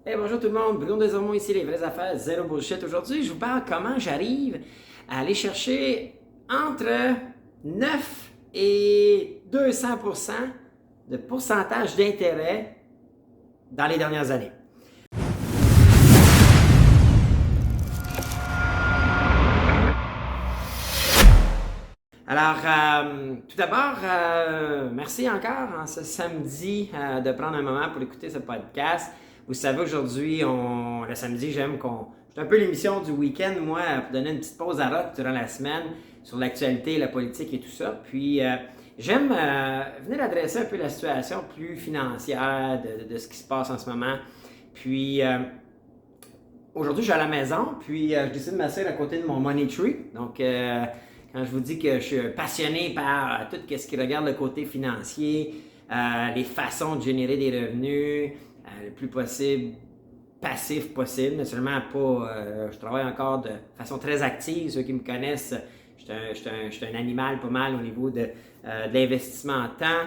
Hey, bonjour tout le monde, Bruno Desormeaux ici, les vraies affaires, zéro bullshit. Aujourd'hui, je vous parle comment j'arrive à aller chercher entre 9 et 200% de pourcentage d'intérêt dans les dernières années. Alors, tout d'abord, merci encore en ce samedi de prendre un moment pour écouter ce podcast. Vous savez, aujourd'hui, le samedi, j'aime qu'on... C'est un peu l'émission du week-end, moi, pour donner une petite pause à rock durant la semaine sur l'actualité, la politique et tout ça. Puis, j'aime venir adresser un peu la situation plus financière de ce qui se passe en ce moment. Puis, aujourd'hui, je suis à la maison, puis je décide de m'asseoir à côté de mon Money Tree. Donc, quand je vous dis que je suis passionné par tout ce qui regarde le côté financier, les façons de générer des revenus, le plus possible, passif possible. Naturellement, je travaille encore de façon très active. Ceux qui me connaissent, je suis un animal pas mal au niveau de l'investissement en temps.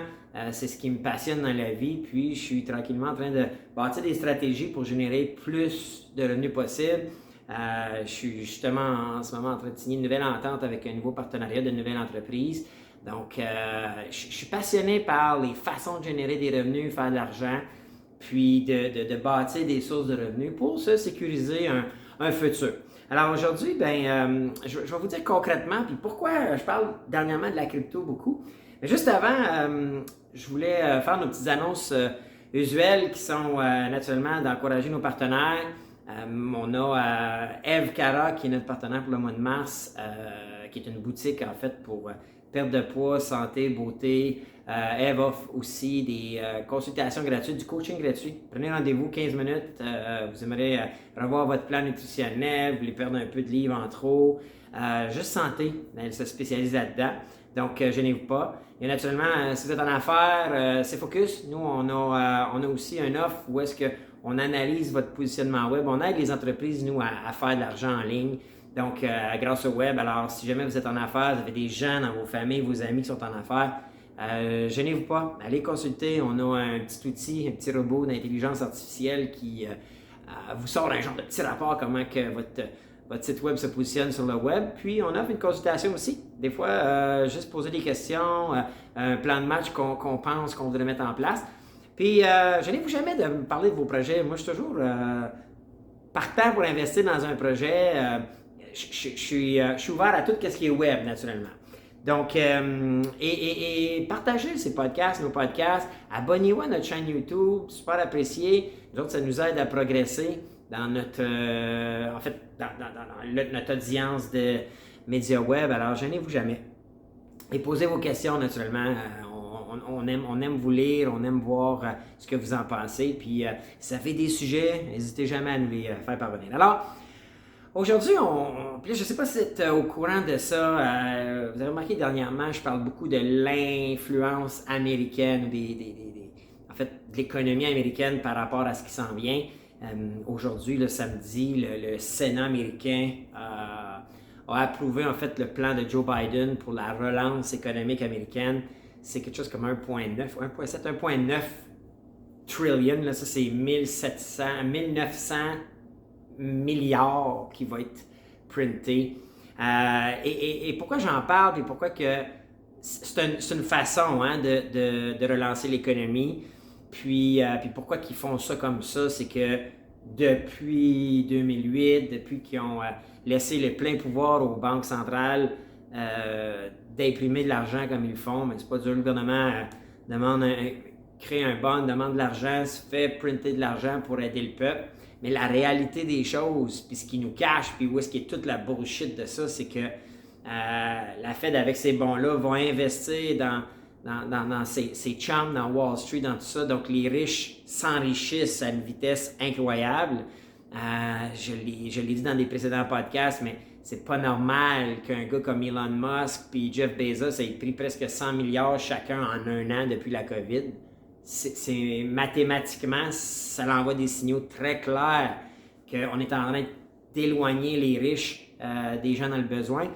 C'est ce qui me passionne dans la vie. Puis, je suis tranquillement en train de bâtir des stratégies pour générer plus de revenus possibles. Je suis justement en ce moment en train de signer une nouvelle entente avec un nouveau partenariat d'une nouvelle entreprise. Donc, je suis passionné par les façons de générer des revenus, faire de l'argent, puis de bâtir des sources de revenus pour se sécuriser un futur. Alors aujourd'hui, je vais vous dire concrètement, puis pourquoi je parle dernièrement de la crypto beaucoup. Mais juste avant, je voulais faire nos petites annonces usuelles qui sont naturellement d'encourager nos partenaires. On a Eve Cara qui est notre partenaire pour le mois de mars, qui est une boutique en fait pour perte de poids, santé, beauté. Eve offre aussi des consultations gratuites, du coaching gratuit. Prenez rendez-vous 15 minutes. Vous aimeriez revoir votre plan nutritionnel, vous voulez perdre un peu de livre en trop. Juste santé, elle se spécialise là-dedans. Donc, gênez-vous pas. Et naturellement, si vous êtes en affaires, c'est Focus. Nous, on a aussi un offre où est-ce qu'on analyse votre positionnement web. On aide les entreprises, nous, à faire de l'argent en ligne. Donc, grâce au web. Alors, si jamais vous êtes en affaires, vous avez des gens dans vos familles, vos amis qui sont en affaires, gênez-vous pas. Allez consulter. On a un petit outil, un petit robot d'intelligence artificielle qui vous sort un genre de petit rapport comment que votre site web se positionne sur le web. Puis, on offre une consultation aussi. Des fois, juste poser des questions, un plan de match qu'on pense qu'on voudrait mettre en place. Puis, gênez-vous jamais de me parler de vos projets. Moi, je suis toujours partant pour investir dans un projet. Je suis ouvert à tout ce qui est web, naturellement. Donc, et partagez ces podcasts, nos podcasts. Abonnez-vous à notre chaîne YouTube, super apprécié. Nous autres, ça nous aide à progresser dans notre, notre audience de médias web. Alors, gênez-vous jamais. Et posez vos questions, naturellement. On aime vous lire, on aime voir ce que vous en pensez. Puis, si ça fait des sujets, n'hésitez jamais à nous les faire parvenir. Alors, aujourd'hui, je ne sais pas si vous êtes au courant de ça. Vous avez remarqué dernièrement, je parle beaucoup de l'influence américaine, en fait, de l'économie américaine par rapport à ce qui s'en vient. Aujourd'hui, le samedi, le Sénat américain a approuvé en fait le plan de Joe Biden pour la relance économique américaine. C'est quelque chose comme 1,9, 1,7, 1,9 trillion. Là, ça, c'est 1900 milliards qui va être printé. Et pourquoi j'en parle et pourquoi que c'est une façon de relancer l'économie. Puis pourquoi qu'ils font ça comme ça, c'est que depuis 2008, depuis qu'ils ont laissé le plein pouvoir aux banques centrales d'imprimer de l'argent comme ils le font, mais c'est pas dur, le gouvernement crée un bond, demande de l'argent, se fait printer de l'argent pour aider le peuple. Mais la réalité des choses, puis ce qui nous cache, puis où est-ce qu'il y a toute la bullshit de ça, c'est que la Fed, avec ces bons-là, va investir dans ses chums, dans Wall Street, dans tout ça. Donc, les riches s'enrichissent à une vitesse incroyable. Je l'ai dit dans des précédents podcasts, mais c'est pas normal qu'un gars comme Elon Musk puis Jeff Bezos ait pris presque 100 milliards chacun en un an depuis la COVID. C'est mathématiquement, ça l'envoie des signaux très clairs qu'on est en train d'éloigner les riches des gens dans le besoin.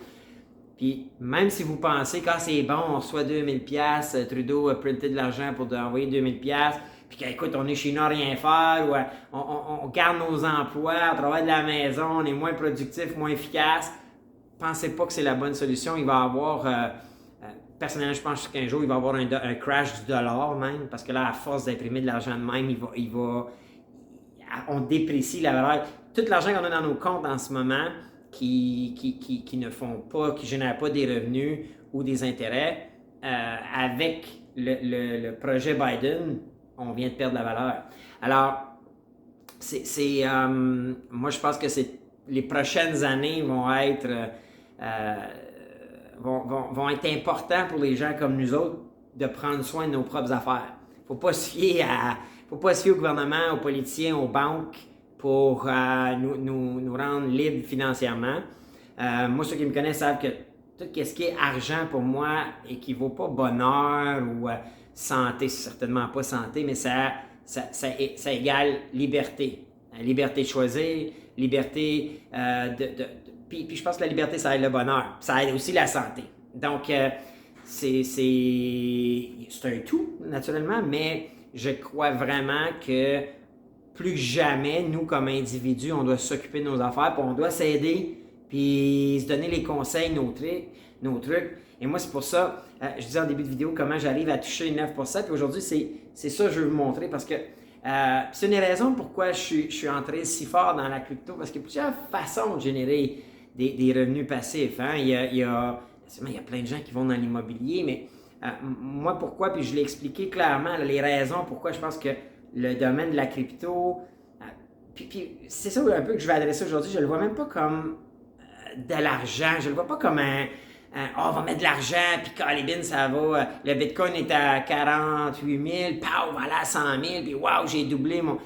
Puis même si vous pensez que c'est bon, on reçoit 2000$, Trudeau a printé de l'argent pour envoyer 2000$, puis qu'écoute, on est chez nous à rien faire, ou on garde nos emplois, on travaille de la maison, on est moins productif, moins efficace, pensez pas que c'est la bonne solution. Il va y avoir, personnellement, je pense qu'un jour, il va y avoir un crash du dollar même, parce que là, à force d'imprimer de l'argent de même, on déprécie la valeur. Tout l'argent qu'on a dans nos comptes en ce moment, qui ne font pas, qui ne génèrent pas des revenus ou des intérêts, avec le projet Biden, on vient de perdre la valeur. Alors, moi, je pense que les prochaines années vont être importantes pour les gens comme nous autres de prendre soin de nos propres affaires. Il ne faut pas se fier au gouvernement, aux politiciens, aux banques pour nous rendre libres financièrement. Moi, ceux qui me connaissent savent que tout ce qui est argent pour moi équivaut pas bonheur ou santé, certainement pas santé, mais ça égale liberté. Liberté de choisir, liberté puis je pense que la liberté, ça aide le bonheur. Ça aide aussi la santé. Donc, c'est un tout, naturellement, mais je crois vraiment que plus que jamais, nous, comme individus, on doit s'occuper de nos affaires, puis on doit s'aider, puis se donner les conseils, nos trucs. Et moi, c'est pour ça, je disais en début de vidéo comment j'arrive à toucher 9%, puis aujourd'hui, c'est ça que je veux vous montrer, parce que c'est une des raisons pourquoi je suis entré si fort dans la crypto, parce qu'il y a plusieurs façons de générer des revenus passifs. Hein? Il y a plein de gens qui vont dans l'immobilier, mais moi, pourquoi, puis je l'ai expliqué clairement, les raisons pourquoi je pense que le domaine de la crypto, puis c'est ça un peu que je vais adresser aujourd'hui, je le vois même pas comme de l'argent, je le vois pas comme on va mettre de l'argent, puis calibine, ça va, le Bitcoin est à 48 000, pow, voilà, 100 000, puis waouh, j'ai doublé mon...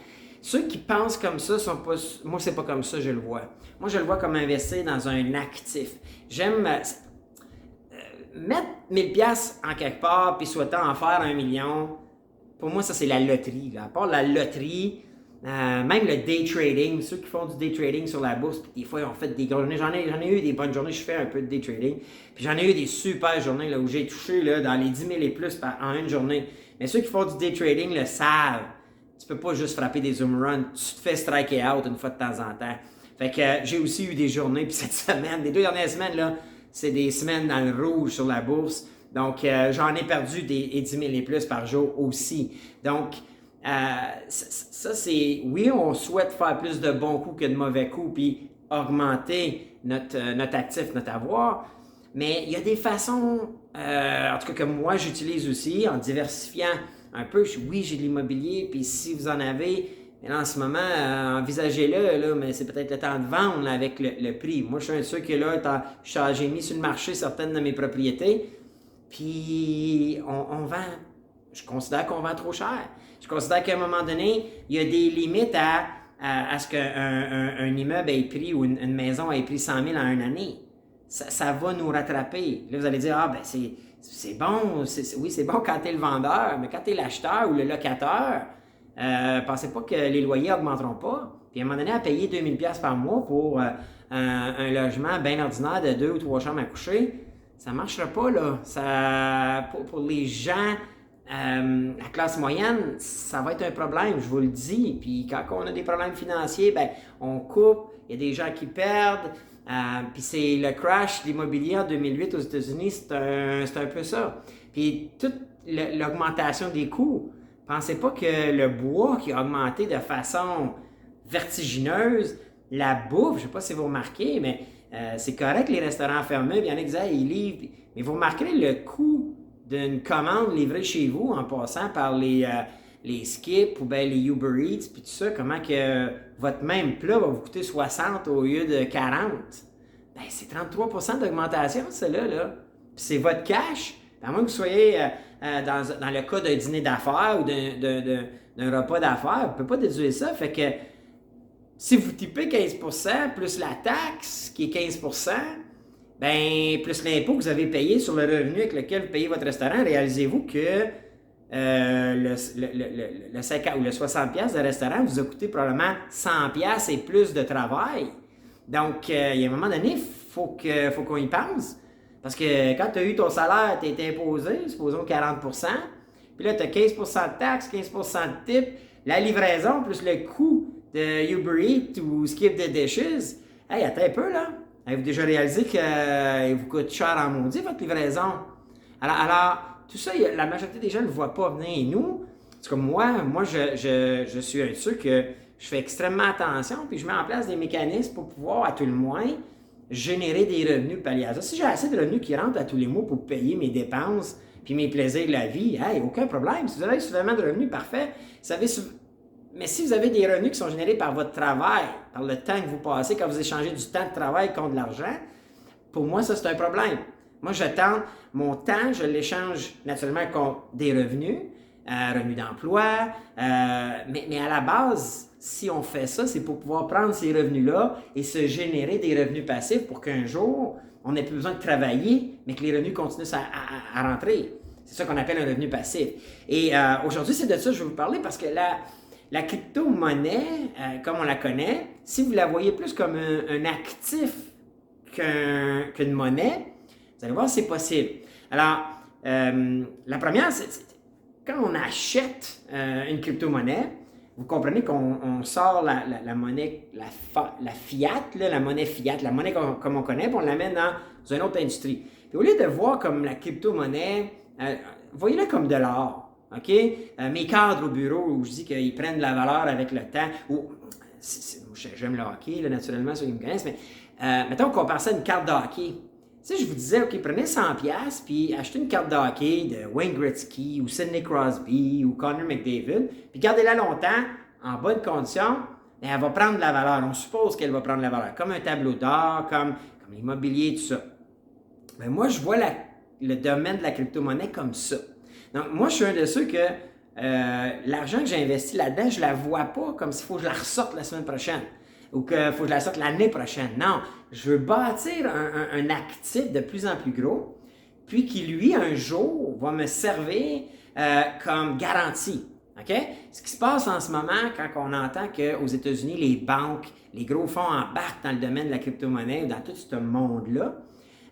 Ceux qui pensent comme ça sont pas... Moi, c'est pas comme ça, je le vois. Moi, je le vois comme investir dans un actif. J'aime mettre 1000$ en quelque part, puis souhaitant en faire 1 million. Pour moi, ça, c'est la loterie. Là. À part la loterie, même le day trading, ceux qui font du day trading sur la bourse, puis des fois, ils ont fait des grosses journées. J'en ai eu des bonnes journées, je fais un peu de day trading. Puis j'en ai eu des super journées là, où j'ai touché là, dans les 10 000 et plus en une journée. Mais ceux qui font du day trading le savent. Tu peux pas juste frapper des home runs, tu te fais striker out une fois de temps en temps. Fait que j'ai aussi eu des journées, puis cette semaine, les 2 dernières semaines, là, c'est des semaines dans le rouge sur la bourse. Donc, j'en ai perdu des 10 000 et plus par jour aussi. Donc, ça, c'est... Oui, on souhaite faire plus de bons coups que de mauvais coups, puis augmenter notre actif, notre avoir. Mais il y a des façons, en tout cas que moi, j'utilise aussi, en diversifiant un peu. Oui, j'ai de l'immobilier, puis si vous en avez... Mais là, en ce moment, envisagez-le, là, mais c'est peut-être le temps de vendre là, avec le prix. Moi, je suis un de ceux qui, là, j'ai mis sur le marché certaines de mes propriétés, puis on vend. Je considère qu'on vend trop cher. Je considère qu'à un moment donné, il y a des limites à ce qu'un immeuble ait pris ou une maison ait pris 100 000 en une année. Ça va nous rattraper. Là, vous allez dire, ah ben c'est bon, oui, c'est bon quand tu es le vendeur, mais quand tu es l'acheteur ou le locateur, pensez pas que les loyers n'augmenteront pas. Puis à un moment donné, à payer 2000$ par mois pour un logement bien ordinaire de 2 ou 3 chambres à coucher, ça ne marchera pas, là. Pour les gens, la classe moyenne, ça va être un problème, je vous le dis. Puis quand on a des problèmes financiers, ben, on coupe, il y a des gens qui perdent. Puis c'est le crash de l'immobilier en 2008 aux États-Unis, c'est un peu ça. Puis toute l'augmentation des coûts, pensez pas que le bois qui a augmenté de façon vertigineuse, la bouffe, je ne sais pas si vous remarquez, mais c'est correct les restaurants fermés, il y en a qui disent ils livrent, mais vous remarquerez le coût d'une commande livrée chez vous en passant par les Skip ou bien les Uber Eats, puis tout ça, comment que votre même plat va vous coûter 60 au lieu de 40. Ben, c'est 33% d'augmentation, celle-là. Là. Puis c'est votre cash. À moins que vous soyez dans le cas d'un dîner d'affaires ou d'un repas d'affaires, vous ne pouvez pas déduire ça. Fait que si vous typez 15% plus la taxe, qui est 15%, ben, plus l'impôt que vous avez payé sur le revenu avec lequel vous payez votre restaurant, réalisez-vous que le 50 ou le 60$ de restaurant vous a coûté probablement 100$ et plus de travail. Donc, il y a un moment donné, il faut qu'on y pense. Parce que quand tu as eu ton salaire, tu as été imposé, supposons 40%, Puis là, tu as 15 de taxes, 15 de tip, la livraison, plus le coût de Uber Eats ou Skip the Dishes. Hey, attends un peu, là. Avez-vous déjà réalisé qu'il vous coûte cher en maudit, votre livraison? Alors tout ça, la majorité des gens ne le voient pas venir. Et nous, c'est comme moi je suis un de ceux que je fais extrêmement attention, puis je mets en place des mécanismes pour pouvoir, à tout le moins, générer des revenus palliés à ça. Si j'ai assez de revenus qui rentrent à tous les mois pour payer mes dépenses puis mes plaisirs de la vie, hey, aucun problème. Si vous avez suffisamment de revenus, parfait. Mais si vous avez des revenus qui sont générés par votre travail, par le temps que vous passez quand vous échangez du temps de travail contre de l'argent, pour moi, ça, c'est un problème. Moi, mon temps, je l'échange naturellement contre des revenus, revenus d'emploi, mais à la base, si on fait ça, c'est pour pouvoir prendre ces revenus-là et se générer des revenus passifs pour qu'un jour, on n'ait plus besoin de travailler, mais que les revenus continuent à rentrer. C'est ça qu'on appelle un revenu passif. Et aujourd'hui, c'est de ça que je vais vous parler parce que la crypto-monnaie, comme on la connaît, si vous la voyez plus comme un actif qu'une monnaie, vous allez voir, c'est possible. Alors, la première, c'est quand on achète une crypto-monnaie, vous comprenez qu'on sort la monnaie, la fiat, la monnaie fiat, la monnaie comme on connaît, puis on l'amène dans une autre industrie. Puis au lieu de voir comme la crypto-monnaie, voyez-la comme de l'or. OK? Mes cadres au bureau où je dis qu'ils prennent de la valeur avec le temps, j'aime le hockey, là, naturellement, ceux qui me connaissent, mais mettons qu'on compare ça à une carte de hockey. Tu sais, je vous disais, OK, prenez 100$ puis achetez une carte de hockey de Wayne Gretzky ou Sidney Crosby ou Connor McDavid, puis gardez-la longtemps, en bonne condition, et elle va prendre de la valeur. On suppose qu'elle va prendre de la valeur, comme un tableau d'or, comme l'immobilier, tout ça. Mais moi, je vois le domaine de la crypto-monnaie comme ça. Donc, moi, je suis un de ceux que l'argent que j'ai investi là-dedans, je ne la vois pas comme s'il faut que je la ressorte la semaine prochaine ou qu'il faut que je la sorte l'année prochaine. Non, je veux bâtir un actif de plus en plus gros, puis qui, lui, un jour, va me servir comme garantie. OK? Ce qui se passe en ce moment, quand on entend qu'aux États-Unis, les banques, les gros fonds embarquent dans le domaine de la crypto-monnaie ou dans tout ce monde-là,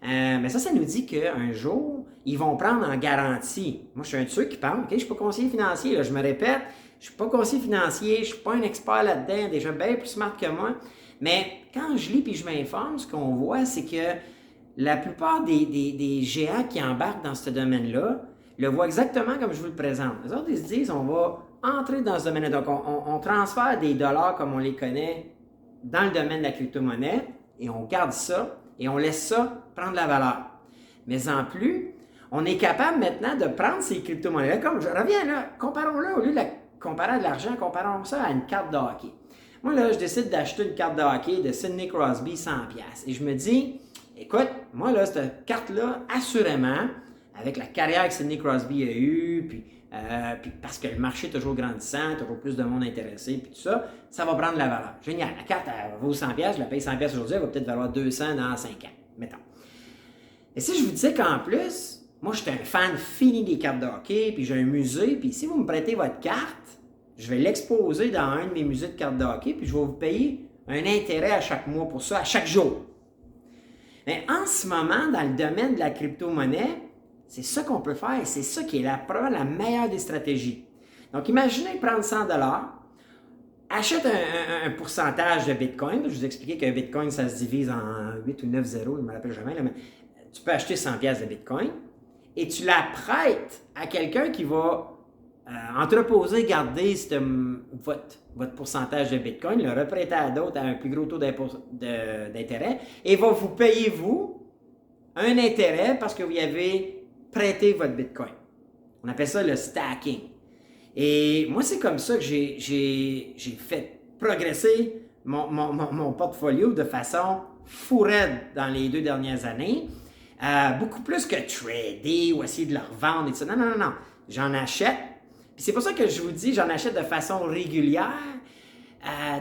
mais ça nous dit qu'un jour, ils vont prendre en garantie. Moi, je suis un de ceux qui parle, OK, je ne suis pas conseiller financier, là, je me répète, je ne suis pas conseiller financier, je ne suis pas un expert là-dedans, déjà bien plus smart que moi, mais quand je lis et je m'informe, ce qu'on voit, c'est que la plupart des géants qui embarquent dans ce domaine-là le voient exactement comme je vous le présente. Les autres, ils se disent, on va entrer dans ce domaine-là. Donc, on transfère des dollars comme on les connaît dans le domaine de la crypto-monnaie et on garde ça et on laisse ça prendre la valeur. Mais en plus, on est capable maintenant de prendre ces crypto-monnaies-là, comme je reviens là, comparons-le, au lieu de comparer à de l'argent, comparons ça à une carte de hockey. Moi, là, je décide d'acheter une carte de hockey de Sidney Crosby 100$. Et je me dis, écoute, moi, là, cette carte-là, assurément, avec la carrière que Sidney Crosby a eue, puis parce que le marché est toujours grandissant, toujours plus de monde intéressé, puis tout ça, ça va prendre la valeur. Génial. La carte, elle vaut 100$, je la paye 100$ aujourd'hui, elle va peut-être valoir 200$ dans 5 ans, mettons. Et si je vous disais qu'en plus, moi, je suis un fan fini des cartes de hockey, puis j'ai un musée, puis si vous me prêtez votre carte, je vais l'exposer dans un de mes musées de cartes de hockey, puis je vais vous payer un intérêt à chaque mois pour ça, à chaque jour. Mais en ce moment, dans le domaine de la crypto-monnaie, c'est ça qu'on peut faire, c'est ça qui est probablement la meilleure des stratégies. Donc, imaginez prendre 100$, achète un pourcentage de Bitcoin. Je vous expliquais qu'un Bitcoin, ça se divise en 8 ou 9 zéros, je ne me rappelle jamais, là, mais tu peux acheter 100$ de Bitcoin et tu la prêtes à quelqu'un qui va entreposer, garder votre pourcentage de Bitcoin, le reprêter à d'autres à un plus gros taux d'intérêt et va vous payer, vous, un intérêt parce que vous y avez prêté votre Bitcoin. On appelle ça le stacking. Et moi, c'est comme ça que j'ai fait progresser mon portfolio de façon fou raide dans les 2 dernières années. Beaucoup plus que trader ou essayer de le revendre et tout ça. Non. J'en achète. Puis c'est pour ça que je vous dis, j'en achète de façon régulière,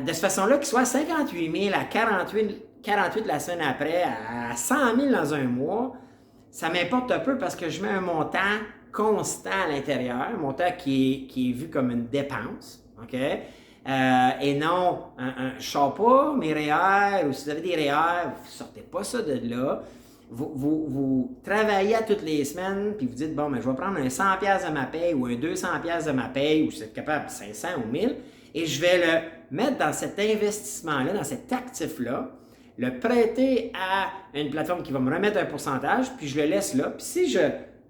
de cette façon-là, qu'il soit 58 000 à 48 la semaine après, à 100 000 dans un mois, ça m'importe un peu parce que je mets un montant constant à l'intérieur, un montant qui est vu comme une dépense, OK? Et non, je ne sors pas mes REER, ou si vous avez des REER, vous ne sortez pas ça de là. Vous travaillez à toutes les semaines, puis vous dites, bon, mais je vais prendre un 100$ de ma paye ou un 200$ de ma paye, ou si vous êtes capable, 500 ou 1000, et je vais le mettre dans cet investissement-là, dans cet actif-là, le prêter à une plateforme qui va me remettre un pourcentage, puis je le laisse là. Puis si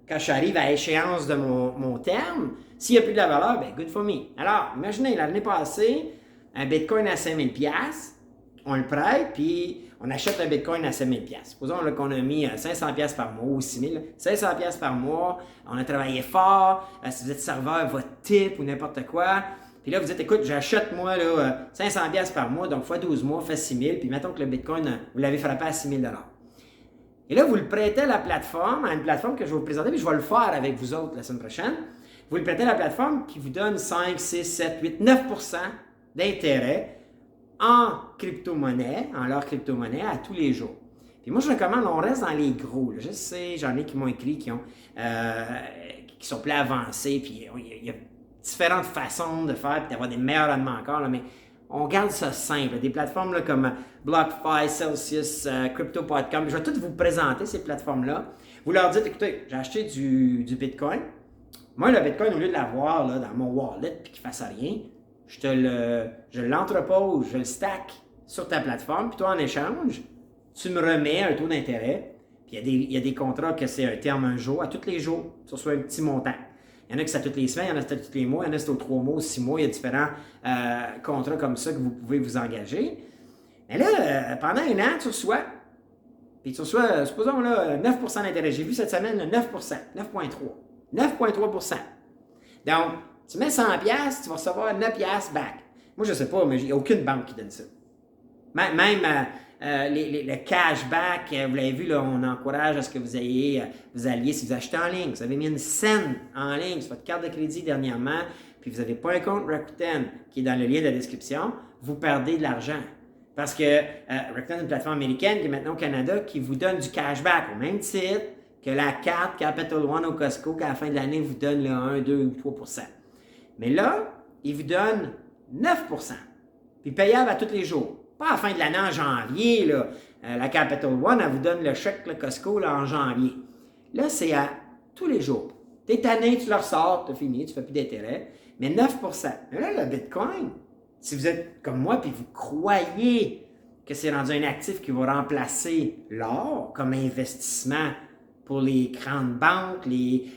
quand j'arrive à échéance de mon terme, s'il n'y a plus de la valeur, bien, good for me. Alors, imaginez, l'année passée, un Bitcoin à 5000$, on le prête, puis on achète un Bitcoin à 5000$. Supposons qu'on a mis 500$ par mois ou 6000$. 500$ par mois, on a travaillé fort. Si vous êtes serveur, votre tip ou n'importe quoi. Puis là, vous dites, écoute, j'achète moi là, 500$ par mois, donc fois 12 mois, fait 6000$. Puis mettons que le Bitcoin, vous l'avez frappé à 6000$. Et là, vous le prêtez à la plateforme, à une plateforme que je vais vous présenter, puis je vais le faire avec vous autres la semaine prochaine. Vous le prêtez à la plateforme qui vous donne 5, 6, 7, 8, 9% d'intérêt en crypto-monnaie, en leur crypto-monnaie à tous les jours. Puis moi, je recommande, on reste dans les gros. Là. Je sais, j'en ai qui m'ont écrit, qui sont plus avancés, puis il y a différentes façons de faire, puis d'avoir des meilleurs rendements encore, là, mais on garde ça simple. Des plateformes là, comme BlockFi, Celsius, Crypto.com, je vais toutes vous présenter ces plateformes-là. Vous leur dites, écoutez, j'ai acheté du Bitcoin. Moi, le Bitcoin, au lieu de l'avoir là, dans mon wallet puis qu'il ne fasse rien, je l'entrepose, je le stack sur ta plateforme, puis toi, en échange, tu me remets un taux d'intérêt. Puis il y a des contrats que c'est un terme un jour, à tous les jours, sur soit un petit montant. Il y en a qui c'est à toutes les semaines, il y en a qui c'est à tous les mois, il y en a qui c'est aux 3 mois, aux 6 mois. Il y a différents contrats comme ça que vous pouvez vous engager. Mais là, pendant un an, tu reçois, puis tu reçois, supposons là, 9% d'intérêt. J'ai vu cette semaine le 9%, 9,3%. 9,3%. Donc, tu mets 100$, tu vas recevoir 9$ back. Moi, je ne sais pas, mais il n'y a aucune banque qui donne ça. Même le cashback, vous l'avez vu, là, on encourage à ce que vous alliez, si vous achetez en ligne, vous avez mis une scène en ligne sur votre carte de crédit dernièrement, puis vous n'avez pas un compte Rakuten qui est dans le lien de la description, vous perdez de l'argent. Parce que Rakuten est une plateforme américaine qui est maintenant au Canada qui vous donne du cashback au même titre que la carte Capital One au Costco qu'à la fin de l'année vous donne le 1, 2 ou 3%. Mais là, il vous donne 9%, puis payable à tous les jours. Pas à la fin de l'année en janvier, là. La Capital One, elle vous donne le chèque, le Costco, là, en janvier. Là, c'est à tous les jours. T'es tanné, tu le ressors, t'as fini, tu ne fais plus d'intérêt. Mais 9%. Mais là, le Bitcoin, si vous êtes comme moi, puis vous croyez que c'est rendu un actif qui va remplacer l'or comme investissement pour les grandes banques, les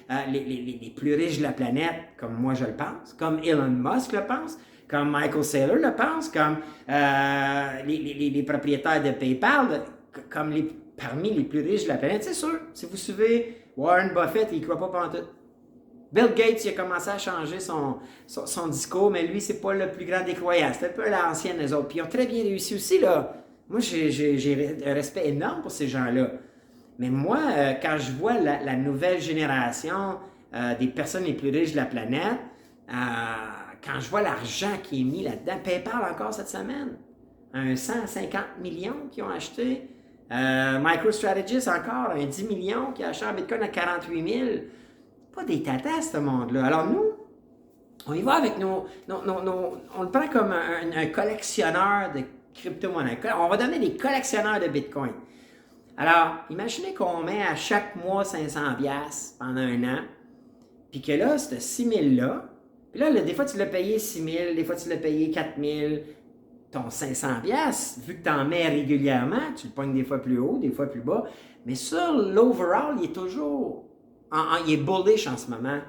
plus riches de la planète, comme moi je le pense, comme Elon Musk le pense, comme Michael Saylor le pense, comme les propriétaires de PayPal, comme parmi les plus riches de la planète. C'est sûr, si vous suivez Warren Buffett, il ne croit pas pantoute. Bill Gates, il a commencé à changer son discours, mais lui, c'est pas le plus grand des croyants. C'est un peu l'ancienne des autres. Puis ils ont très bien réussi aussi, là. Moi, j'ai un respect énorme pour ces gens-là. Mais moi, quand je vois la nouvelle génération des personnes les plus riches de la planète, quand je vois l'argent qui est mis là-dedans, PayPal encore cette semaine, un 150 millions qui ont acheté, MicroStrategy encore un 10 millions qui a acheté un Bitcoin à 48 000. Pas des tatas, ce monde-là. Alors nous, on y va avec on le prend comme un collectionneur de crypto-monnaies. On va devenir des collectionneurs de Bitcoin. Alors, imaginez qu'on met à chaque mois 500$ pendant un an, puis que là, ce 6 000-là, puis là, des fois, tu l'as payé 6 000, des fois, tu l'as payé 4 000, ton 500$, vu que tu en mets régulièrement, tu le pognes des fois plus haut, des fois plus bas, mais sur l'overall, il est toujours, il est bullish en ce moment.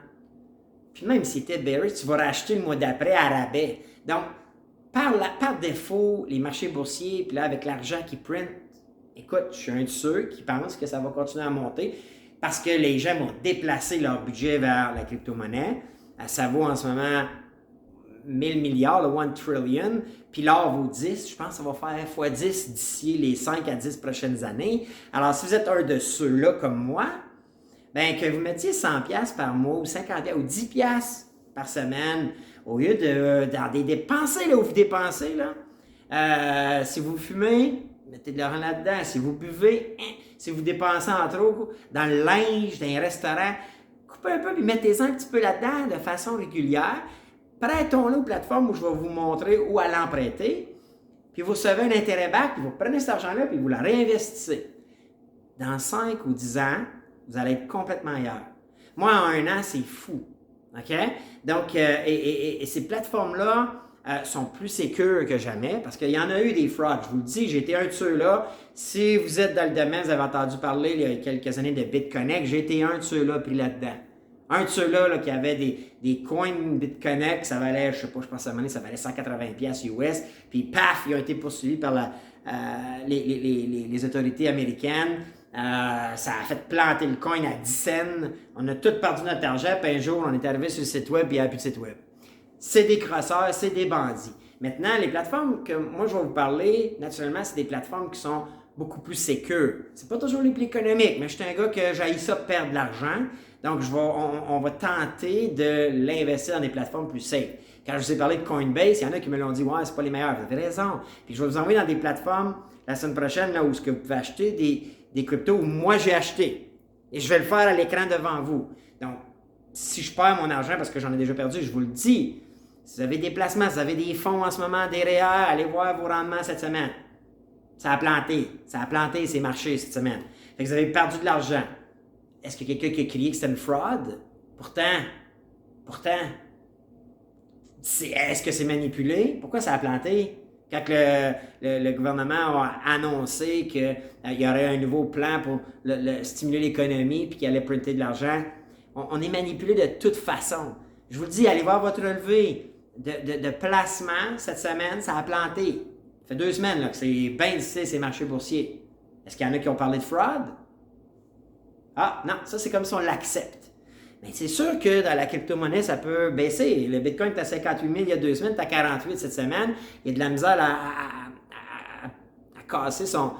Puis même s'il était bearish, tu vas racheter le mois d'après à rabais. Donc, par défaut, les marchés boursiers, puis là, avec l'argent qui print, écoute, je suis un de ceux qui pensent que ça va continuer à monter parce que les gens vont déplacer leur budget vers la crypto-monnaie. Ça vaut en ce moment 1000 milliards, le 1 trillion, puis l'or vaut 10. Je pense que ça va faire x10 d'ici les 5 à 10 prochaines années. Alors, si vous êtes un de ceux-là comme moi, bien que vous mettiez 100$ par mois ou 50$ ou 10$ par semaine, au lieu dans des dépenses, là, où vous dépensez, là, si vous fumez, mettez de l'argent là-dedans. Si vous buvez, si vous dépensez en trop dans le linge, dans les restaurants, coupez un peu et mettez-en un petit peu là-dedans de façon régulière. Prêtons-le aux plateformes où je vais vous montrer où à l'emprunter. Puis vous recevez un intérêt back, puis vous prenez cet argent-là puis vous le réinvestissez dans 5 ou 10 ans, vous allez être complètement ailleurs. Moi, en 1 an, c'est fou. OK? Donc, et ces plateformes-là sont plus sécures que jamais parce qu'il y en a eu des frauds. Je vous le dis, j'ai été un de ceux-là. Si vous êtes dans le domaine, vous avez entendu parler il y a quelques années de BitConnect, j'ai été un de ceux-là pris là-dedans. Un de ceux-là qui avait des coins BitConnect, ça valait, je sais pas, je pense à un moment donné, ça valait 180$ US. Puis paf, ils ont été poursuivis par les autorités américaines. Ça a fait planter le coin à 10 cents. On a tous perdu notre argent. Puis un jour, on est arrivé sur le site web et il n'y a plus de site web. C'est des crosseurs, c'est des bandits. Maintenant, les plateformes que moi je vais vous parler, naturellement, c'est des plateformes qui sont beaucoup plus sécures. C'est pas toujours les plus économiques, mais je suis un gars que j'haïs ça perdre de l'argent. Donc, on va tenter de l'investir dans des plateformes plus safe. Quand je vous ai parlé de Coinbase, il y en a qui me l'ont dit « Ouais, c'est pas les meilleurs. » Vous avez raison. Puis je vais vous envoyer dans des plateformes la semaine prochaine là, où ce que vous pouvez acheter des cryptos où moi j'ai acheté. Et je vais le faire à l'écran devant vous. Donc, si je perds mon argent parce que j'en ai déjà perdu, je vous le dis. Si vous avez des placements, si vous avez des fonds en ce moment, des REER, allez voir vos rendements cette semaine. Ça a planté ces marchés cette semaine. Fait que vous avez perdu de l'argent. Est-ce que quelqu'un qui a crié que c'était une fraude? Pourtant, est-ce que c'est manipulé? Pourquoi ça a planté? Quand le gouvernement a annoncé qu'il y aurait un nouveau plan pour stimuler l'économie puis qu'il allait printer de l'argent, on est manipulé de toute façon. Je vous le dis, allez voir votre relevé de placement cette semaine, ça a planté. Ça fait 2 semaines là, que c'est bien difficile ces marchés boursiers. Est-ce qu'il y en a qui ont parlé de fraude? Ah, non, ça c'est comme si on l'accepte. Mais c'est sûr que dans la crypto-monnaie, ça peut baisser. Le Bitcoin est à 58 000 il y a 2 semaines, tu à 48 cette semaine. Il y a de la misère à casser son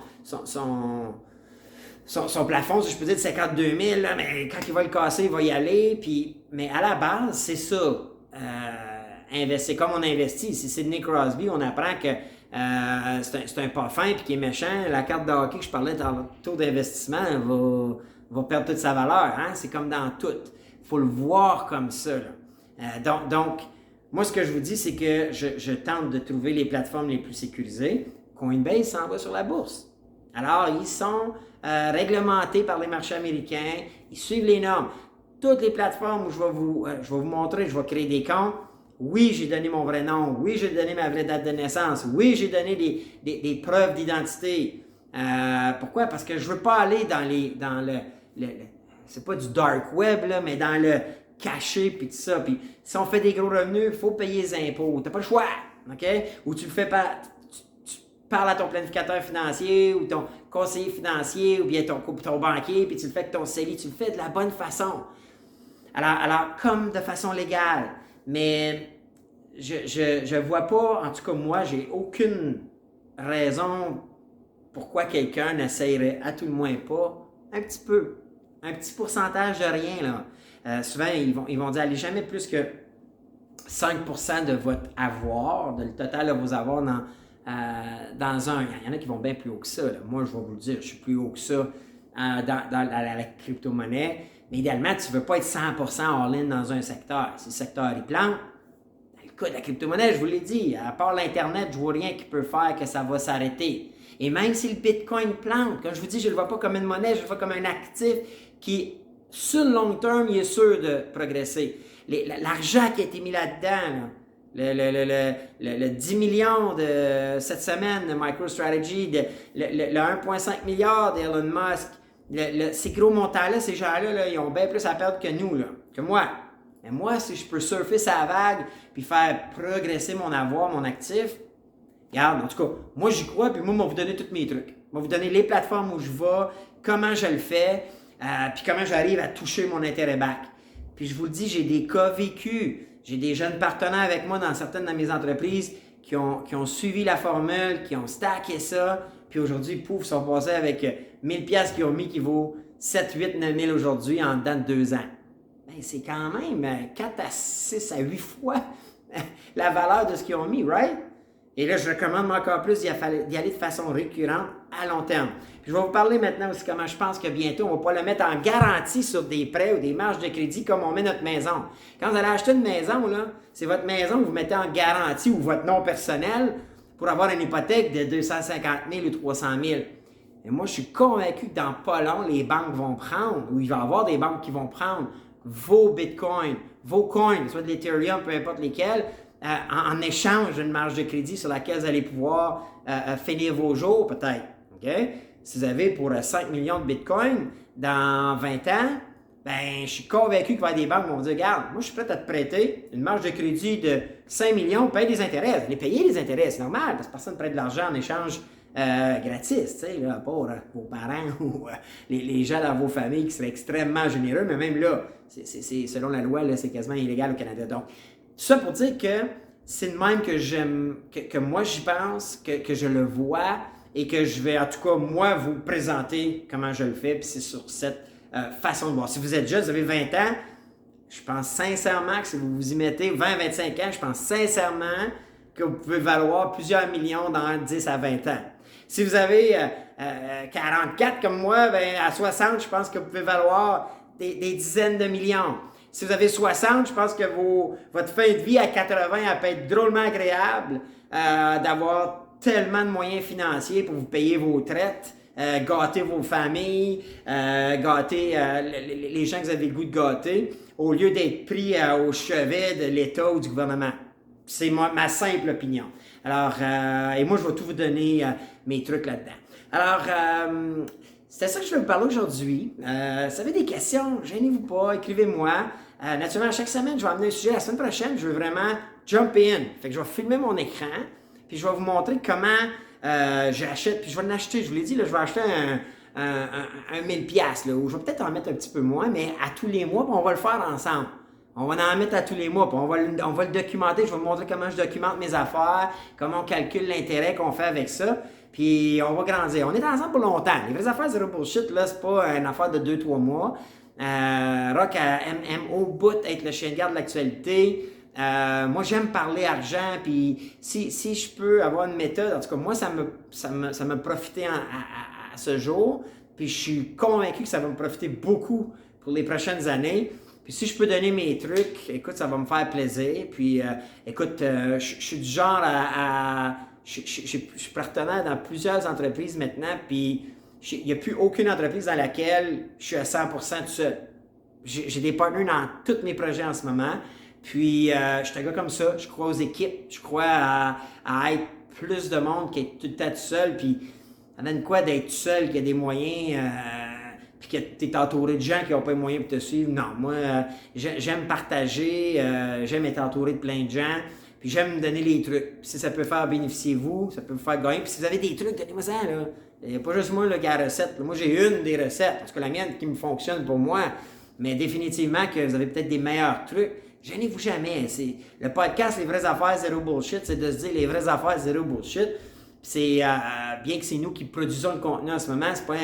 plafond, si je peux dire, de 52 000. Là, mais quand il va le casser, il va y aller. Mais à la base, c'est ça. C'est comme on investit. Si Sidney Crosby, on apprend que c'est un pas fin et qu'il est méchant. La carte de hockey que je parlais dans le taux d'investissement va perdre toute sa valeur. Hein? C'est comme dans tout. Il faut le voir comme ça. Donc, moi, ce que je vous dis, c'est que je tente de trouver les plateformes les plus sécurisées. Coinbase s'en va sur la bourse. Alors, ils sont réglementés par les marchés américains. Ils suivent les normes. Toutes les plateformes où je vais vous montrer, je vais créer des comptes. Oui, j'ai donné mon vrai nom. Oui, j'ai donné ma vraie date de naissance. Oui, j'ai donné des preuves d'identité. Pourquoi? Parce que je ne veux pas aller dans le c'est pas du dark web, là, mais dans le caché, puis tout ça. Puis si on fait des gros revenus, il faut payer les impôts. Tu n'as pas le choix, OK? Ou tu le fais pas... Tu parles à ton planificateur financier ou ton conseiller financier ou bien ton banquier, puis tu le fais avec ton CELI. Tu le fais de la bonne façon. Alors comme de façon légale. Mais je vois pas, en tout cas moi, j'ai aucune raison pourquoi quelqu'un n'essayerait à tout le moins pas un petit pourcentage de rien. Là. Souvent, ils vont dire, allez jamais plus que 5% de votre avoir, de le total de vos avoirs dans un. Il y en a qui vont bien plus haut que ça. Là. Moi, je vais vous le dire, je suis plus haut que ça dans la crypto-monnaie. Mais idéalement, tu ne veux pas être 100% all-in dans un secteur. Si le secteur il plante, dans le cas de la crypto-monnaie, je vous l'ai dit, à part l'Internet, je ne vois rien qui peut faire que ça va s'arrêter. Et même si le Bitcoin plante, comme je vous dis, je ne le vois pas comme une monnaie, je le vois comme un actif qui, sur le long terme, il est sûr de progresser. L'argent qui a été mis là-dedans, le 10 millions de cette semaine de MicroStrategy, le 1,5 milliard d'Elon Musk, ces gros montants-là, ces gens-là, là, ils ont bien plus à perdre que nous, là, que moi. Mais moi, si je peux surfer sa vague puis faire progresser mon avoir, mon actif, regarde, en tout cas, moi j'y crois, puis moi, je vais vous donner tous mes trucs. Je vais vous donner les plateformes où je vais, comment je le fais, puis comment j'arrive à toucher mon intérêt back. Puis je vous le dis, j'ai des cas vécus. J'ai des jeunes partenaires avec moi dans certaines de mes entreprises qui ont suivi la formule, qui ont stacké ça, puis aujourd'hui, pouf, ils sont passés avec 1000$ qu'ils ont mis qui vaut 7, 8, 9 000 aujourd'hui en dedans de 2 ans. Ben, c'est quand même 4 à 6 à 8 fois la valeur de ce qu'ils ont mis, right? Et là, je recommande encore plus d'y aller de façon récurrente à long terme. Puis je vais vous parler maintenant aussi comment je pense que bientôt, on va pas le mettre en garantie sur des prêts ou des marges de crédit comme on met notre maison. Quand vous allez acheter une maison, là, c'est votre maison que vous mettez en garantie ou votre nom personnel pour avoir une hypothèque de 250 000 ou 300 000. Et moi, je suis convaincu que dans pas long, les banques vont prendre, ou il va y avoir des banques qui vont prendre vos bitcoins, vos coins, soit de l'Ethereum, peu importe lesquels, en échange d'une marge de crédit sur laquelle vous allez pouvoir finir vos jours, peut-être. Okay? Si vous avez pour 5 millions de bitcoins dans 20 ans, ben, je suis convaincu qu'il va y avoir des banques qui vont vous dire, regarde, moi, je suis prêt à te prêter une marge de crédit de 5 millions, paye des intérêts. Vous allez payer les intérêts, c'est normal, parce que personne ne prête de l'argent en échange gratis, tu sais, là, pour vos parents ou les gens dans vos familles qui seraient extrêmement généreux, mais même là, c'est selon la loi, là, c'est quasiment illégal au Canada. Donc, tout ça pour dire que c'est de même que j'aime, que moi j'y pense, que je le vois et que je vais en tout cas, moi, vous présenter comment je le fais, puis c'est sur cette façon de voir. Si vous êtes jeune, vous avez 20 ans, je pense sincèrement que si vous vous y mettez 20-25 ans, je pense sincèrement que vous pouvez valoir plusieurs millions dans 10 à 20 ans. Si vous avez 44 comme moi, ben à 60, je pense que vous pouvez valoir des dizaines de millions. Si vous avez 60, je pense que votre fin de vie à 80, elle peut être drôlement agréable d'avoir tellement de moyens financiers pour vous payer vos traites, gâter vos familles, gâter les gens que vous avez le goût de gâter, au lieu d'être pris au chevet de l'État ou du gouvernement. C'est ma simple opinion. Alors, et moi, je vais tout vous donner mes trucs là-dedans. Alors, c'était ça que je vais vous parler aujourd'hui. Si vous avez des questions, gênez-vous pas, écrivez-moi. Naturellement, chaque semaine, je vais amener un sujet. La semaine prochaine, je veux vraiment jump in. Fait que je vais filmer mon écran, puis je vais vous montrer comment j'achète. Puis je vais l'acheter, je vous l'ai dit, là, je vais acheter un 1000$, là, ou je vais peut-être en mettre un petit peu moins, mais à tous les mois, puis on va le faire ensemble. On va en mettre à tous les mois, puis on va le documenter. Je vais vous montrer comment je documente mes affaires, comment on calcule l'intérêt qu'on fait avec ça. Puis on va grandir. On est ensemble pour longtemps. Les vraies affaires zéro bullshit, là, c'est pas une affaire de 2-3 mois. Rock aime au bout être le chien de garde de l'actualité. Moi, j'aime parler argent, puis si je peux avoir une méthode, en tout cas, moi, ça m'a profité à ce jour, puis je suis convaincu que ça va me profiter beaucoup pour les prochaines années. Puis si je peux donner mes trucs, écoute, ça va me faire plaisir. Puis écoute, je suis du genre je suis partenaire dans plusieurs entreprises maintenant, puis il n'y a plus aucune entreprise dans laquelle je suis à 100% tout seul. J'ai des partenaires dans tous mes projets en ce moment. Puis je suis un gars comme ça, je crois aux équipes, je crois à être plus de monde qu'être tout le temps tout seul. Puis ça donne quoi d'être tout seul, qu'il y a des moyens... puis que tu es entouré de gens qui n'ont pas les moyens pour te suivre. Non, moi, j'aime partager, j'aime être entouré de plein de gens, puis j'aime me donner les trucs. Puis si ça peut faire bénéficier vous, ça peut vous faire gagner. Puis si vous avez des trucs, donnez-moi ça, là. Il n'y a pas juste moi là, qui a la recette. Moi, j'ai une des recettes, parce que la mienne qui me fonctionne pour moi, mais définitivement que vous avez peut-être des meilleurs trucs. Gênez-vous jamais. Le podcast Les vraies affaires, zéro bullshit, c'est de se dire les vraies affaires, zéro bullshit. C'est bien que c'est nous qui produisons le contenu en ce moment, c'est pas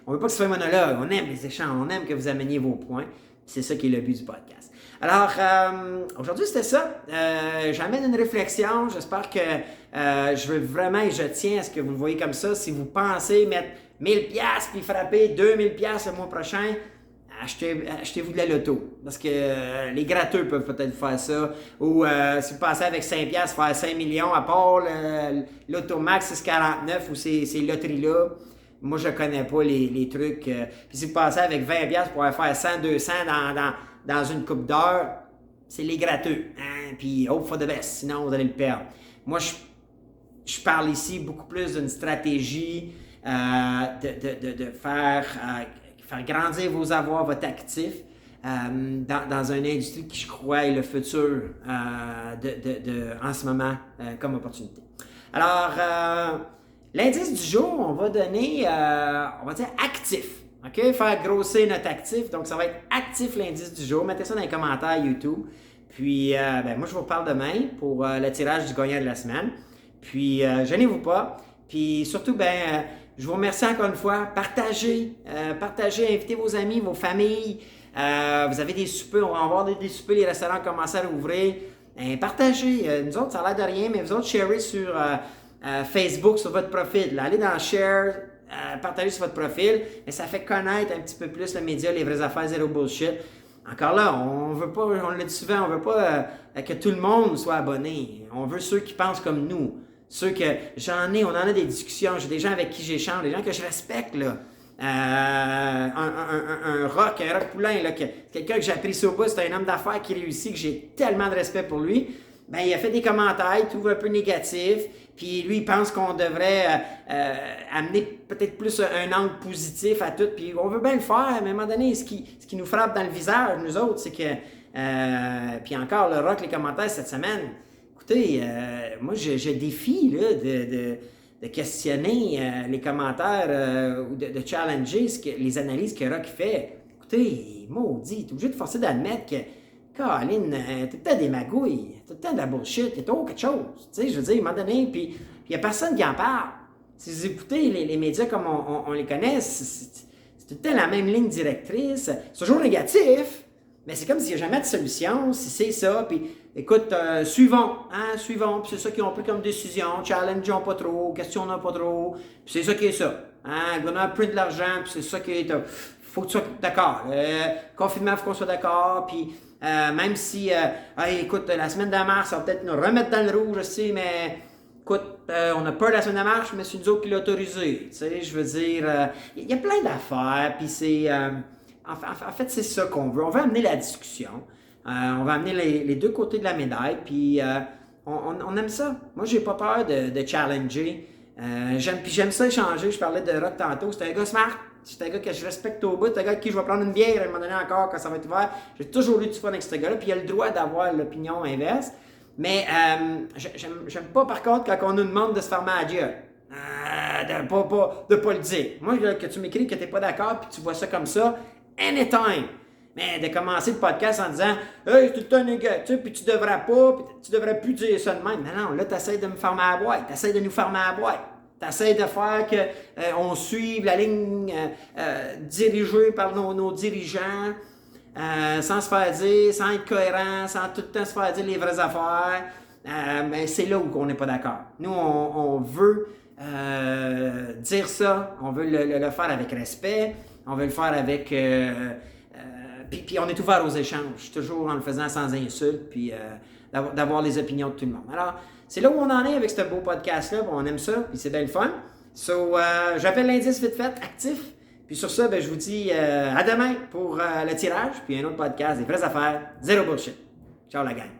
on veut pas que ce soit un monologue, on aime les échanges, on aime que vous ameniez vos points. C'est ça qui est le but du podcast. Alors, aujourd'hui, c'était ça. J'amène une réflexion. J'espère que je veux vraiment et je tiens à ce que vous le voyez comme ça. Si vous pensez mettre 1000$ puis frapper 2000$ le mois prochain, achetez-vous de la loto. Parce que les gratteux peuvent peut-être faire ça. Ou si vous pensez avec 5$ faire 5 millions, à part l'Automax 649 ou ces loteries-là, moi, je connais pas les trucs. Puis si vous passez avec 20$ pour faire 100, 200 dans une coupe d'heure, c'est les gratteux. Hein? Puis hope for the best, sinon vous allez le perdre. Moi, je parle ici beaucoup plus d'une stratégie de faire grandir vos avoirs, votre actif, dans une industrie qui, je crois, est le futur en ce moment comme opportunité. Alors, l'indice du jour, on va donner, on va dire actif. OK? Faire grossir notre actif. Donc, ça va être actif l'indice du jour. Mettez ça dans les commentaires YouTube. Puis, moi, je vous parle demain pour le tirage du gagnant de la semaine. Puis, gênez-vous pas. Puis, surtout, je vous remercie encore une fois. Partagez, invitez vos amis, vos familles. Vous avez des soupers, on va avoir des soupers, les restaurants commencent à rouvrir. Partagez. Nous autres, ça a l'air de rien, mais vous autres, sharez sur Facebook, sur votre profil. Là, allez dans Share, partagez sur votre profil. Et ça fait connaître un petit peu plus le média, les vraies affaires, zéro bullshit. Encore là, on veut pas, on le dit souvent, on veut pas que tout le monde soit abonné. On veut ceux qui pensent comme nous. Ceux que on en a des discussions, j'ai des gens avec qui j'échange, des gens que je respecte, là. Un Rock Poulain, là, quelqu'un que j'apprécie au bout, c'est un homme d'affaires qui réussit, que j'ai tellement de respect pour lui. Ben, il a fait des commentaires, il trouve un peu négatifs, puis lui, il pense qu'on devrait amener peut-être plus un angle positif à tout, puis on veut bien le faire, mais à un moment donné, ce qui nous frappe dans le visage, nous autres, c'est que, puis encore, le Rock, les commentaires cette semaine, écoutez, moi, je défie là, de questionner les commentaires ou de challenger les analyses que Rock fait. Écoutez, maudit, t'es obligé de forcer d'admettre que Caroline, t'es tout le temps des magouilles, tout le temps de la bullshit, t'es trop quelque chose. Tu sais, je veux dire, à un moment donné, puis il n'y a personne qui en parle. Si vous écoutez les médias comme on les connaît, c'est tout le temps la même ligne directrice. C'est toujours négatif, mais c'est comme s'il n'y a jamais de solution, si c'est ça. Puis écoute, suivons, puis c'est ça qu'ils ont pris comme décision, challengeons pas trop, questionnons pas trop, puis c'est ça qui est ça. Le gouvernement a pris de l'argent, puis c'est ça qui est... faut que tu sois d'accord. Confinement, il faut qu'on soit d'accord, puis... même si, écoute, la semaine de mars, ça va peut-être nous remettre dans le rouge aussi, mais écoute, on a peur de la semaine de mars, mais c'est nous autres qui l'a autorisé. Tu sais, je veux dire, il y a plein d'affaires, puis c'est... en fait, c'est ça qu'on veut. On veut amener la discussion. On va amener les deux côtés de la médaille, puis on aime ça. Moi, j'ai pas peur de challenger. J'aime ça échanger. Je parlais de Rock tantôt. C'est un gars smart. C'est un gars que je respecte au bout. C'est un gars avec qui je vais prendre une bière à un moment donné encore quand ça va être ouvert. J'ai toujours eu du fun avec ce gars-là. Puis il a le droit d'avoir l'opinion inverse. Mais j'aime pas par contre quand on nous demande de se fermer à Dieu. De pas le dire. Moi, là, que tu m'écris que t'es pas d'accord puis tu vois ça comme ça, anytime. Mais de commencer le podcast en disant hey, c'est tout le temps négatif, puis tu devrais pas, puis tu devrais plus dire ça de même. Non, là, tu essaies de me fermer à la boîte, tu essaies de nous fermer à la boîte. Tu essaies de faire qu'on suive la ligne dirigée par nos dirigeants, sans se faire dire, sans être cohérent, sans tout le temps se faire dire les vraies affaires. Mais c'est là où on n'est pas d'accord. Nous, on veut dire ça, on veut le faire avec respect, on veut le faire avec... Puis on est ouvert aux échanges, toujours en le faisant sans insulte, puis d'avoir les opinions de tout le monde. Alors, c'est là où on en est avec ce beau podcast-là, on aime ça, puis c'est bien le fun. So, j'appelle l'indice vite fait, actif. Puis sur ça, je vous dis à demain pour le tirage, puis un autre podcast, des vraies affaires, zéro bullshit. Ciao la gang.